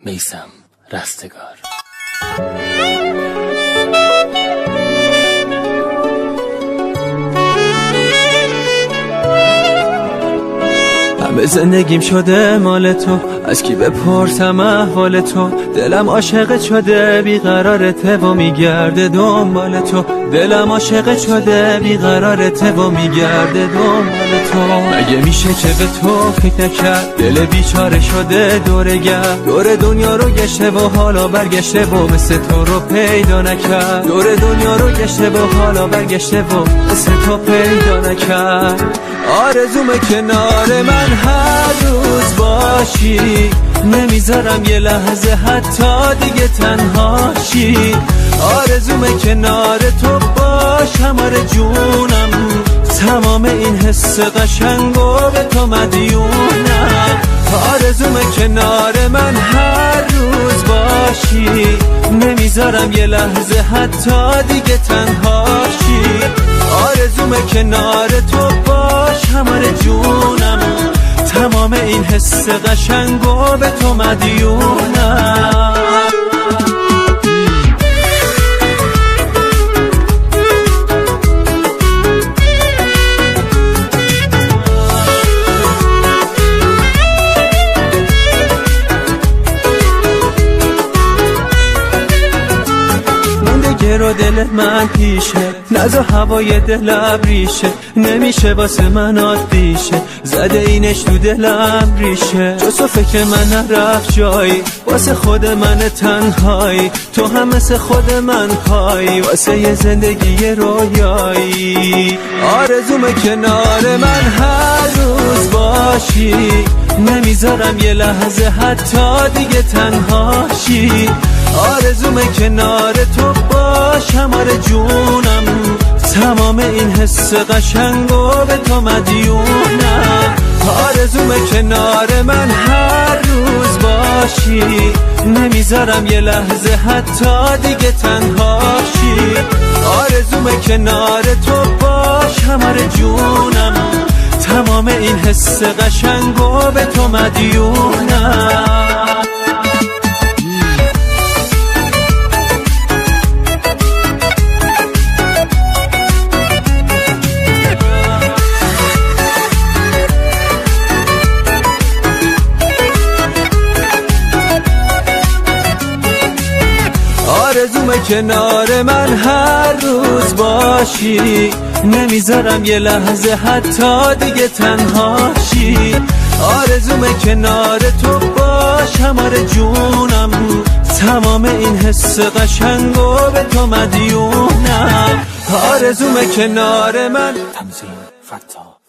میثم رستگار. همه زندگیم شده مال تو، از کی بپرسم احوال تو؟ دلم عاشقت شده بیقرارته و میگرده دنبال تو. دلم عاشقت شده بیقرارته و میگرده دنبال تو. مگه میشه که به تو فکر نکرد؟ دل بیچاره شده دور دنیا رو گشته و حالا برگشته و مثل تو رو پیدا نکرد. دور دنیا رو گشته و حالا برگشته و مثل تو پیدا نکرد. آرزومه کنار من هر روز باشی، نمیذارم یه لحظه حتی دیگه تنهاشی. آرزومه کنار تو باشم آره جونم، تمام این حس قشنگو به تو مدیونم. آرزومه کنار من هر روز باشی، نمیذارم یه لحظه حتی دیگه تنهاشی. آرزومه کنار تو باشم آره جونم، تمام این حس قشنگو به تو مدیونم. رو دل من پیشه، نزا هوای دلم ریشه، نمیشه واسه من عادیشه، زده اینش تو دلم ریشه. جز تو فکر من نرفت جایی، واسه خود من تنهایی، تو هم مثل خود من پایی، واسه یه زندگی رویایی. آرزومه کنار من هر روز باشی، نمیذارم یه لحظه حتی دیگه تنهاشی. آرزومه کنار تو باشم آره جونم، تمام این حس قشنگو به تو مدیونم. آرزومه کنار من هر روز باشی، نمیذارم یه لحظه حتی دیگه تنهاشی. آرزومه کنار تو باشم آره جونم، تمام این حس قشنگو به تو مدیونم. آرزومه کنار من هر روز باشی، نمیذارم یه لحظه حتی دیگه تنهاشی. آرزومه کنار تو باشم آره جونم، تمام این حس قشنگو به تو مدیونم. آرزومه کنار من. تنظیم فتا.